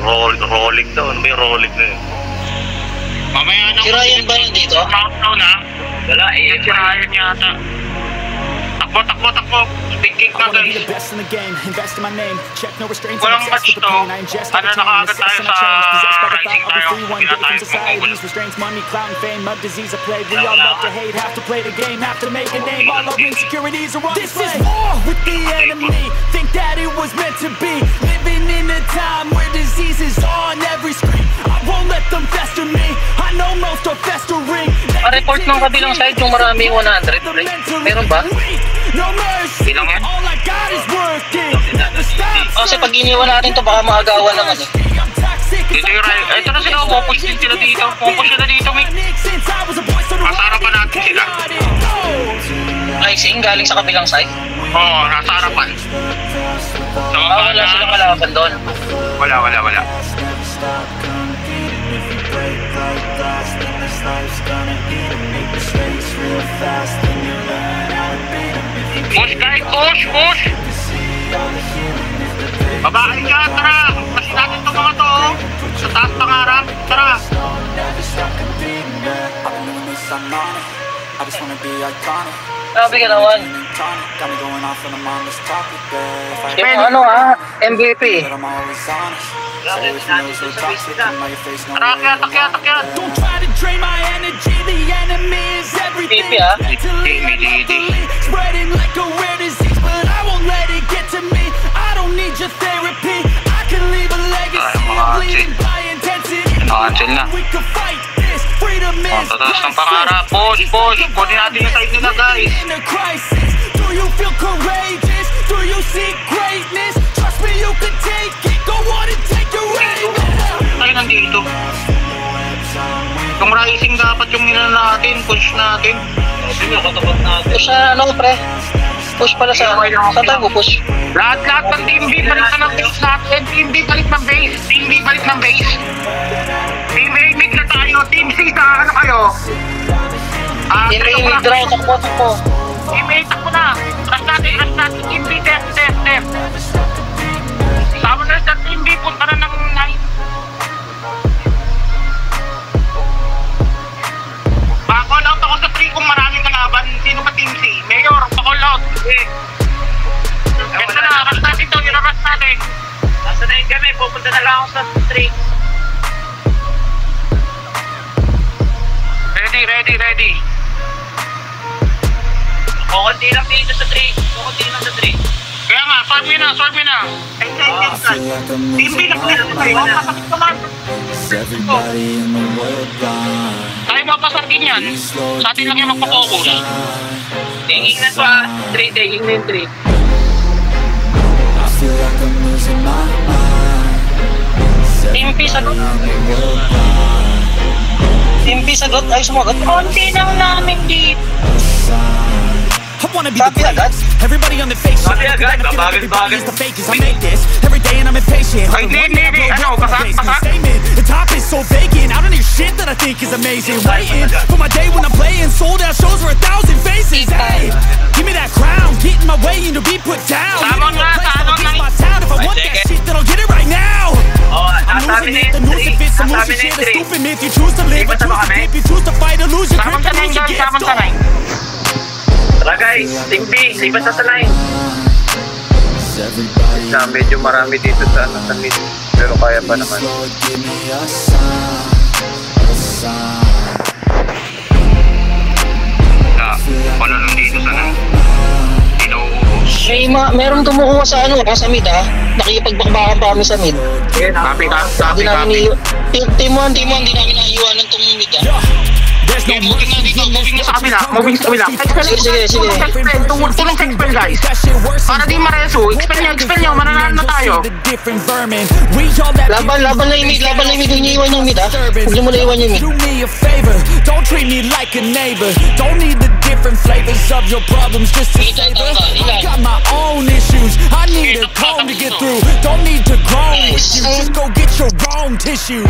Rolling daw. Ano ba yung rolling na yun? Mamaya na. Si Ryan ba nandito? Na? Wala eh. Si Ryan yata. Takbo. Thinking ka guys. Walang match to. Ano nakaagad tayo sa Rising tayo. Pinatayo mo. This is war with the enemy. Think that it was meant to be. Living in a time where disease is on every screen. I won't let them fester me. I know most are festering. Report ng kabilang side yung marami 100. Meron ba? Bilang yan? Kasi pag iniwan natin to baka maagawan naman eh. Dito yung Ryan. Ito na sila. Pupush din sila dito. Pupush sila dito, mate. Nasa harapan natin sila. Rising galing sa kabilang side? Oo, nasa harapan. So, wala silang kalaban doon. Wala. Push guys, push! Babae ka, tara! Kasi natin itong mga to, sa taas pangarap, tara! Sabi ka naman. Yung ano MVP. Tara, akyat! Don't try to drain my energy. The enemy is everything. MVP Spreading like a rare disease, but I won't let it get to me. I don't need your therapy. I can leave a legacy of bleeding by intensity. We can fight this. Freedom is tataas ng pangarap. Push! Kunin natin yung side nila, guys. in a crisis. Do you feel courageous? Do you seek greatness? Trust me, you can take it. Go on and take your aim. Tayo nandito. Yung Rising dapat yung nila natin, push natin. Push na ano pre? Push pala sa ano? Saan tayo push? Lahat ng Team B balik na ng base natin. Team B balik ng base. Team A mid na tayo. Team C sa ano kayo? Team A mid-draw, takbo. Team A takbo na. Rush natin. Team B, def. Sama na sa Team B, punta na ng 9. Pa-call out ako sa 3 kung maraming kalaban. Sino ba Team C? Mayor, pa-call out. Ganda na, rush natin to. Rush natin. Nasa 9 kami, pupunta na lang ako sa 3. Ready. Kukunti lang dito sa 3. Kaya nga, solve me na. Team B na tayo. Papasok naman. Tayo mapasarkin yan. Sa atin lang yung magpa-focus. Tingin na sa 3. Tingin na yung 3. Team P sagot. Ay sumagot. Konti lang namin dito. I wanna be the greatest. Everybody on the fake shit. Everybody is the fakest. I make this every day and I'm impatient. The top is so vacant. I don't hear shit that I think is amazing. Waiting for my day when I'm playing sold out shows for 1,000 faces. Hey, give me that crown. Get in my way and to be put down. If I want that shit, then I'll get it right now. I'm losing it. The news if it's some losing shit. A stupid myth. You choose to live, you choose to dip, you choose to fight or lose your grip. And lose your gift. Tara guys, Team B, lipat sa line. Medyo marami dito sa mid, pero kaya pa naman. Paano nung dito sa Meron kumukuha sa ano, sa mid Nakipagbakbakan pa kami sa mid. Copy. Team 1, di namin naiiwanan tong mid Moving na sa kabila. Sige. Tulong sa expel guys. Para di mareso, expel nyo, mananalo na tayo. Laban na yung mid, huwag niyo iwan yung mid Huwag niyo muna iwan yung mid. Do me a favor, don't treat me like a neighbor. Don't need the different flavors of your problems just to savor. I got my own issues, I need a comb to get through. Don't need to groan with you, just go get your own tissue.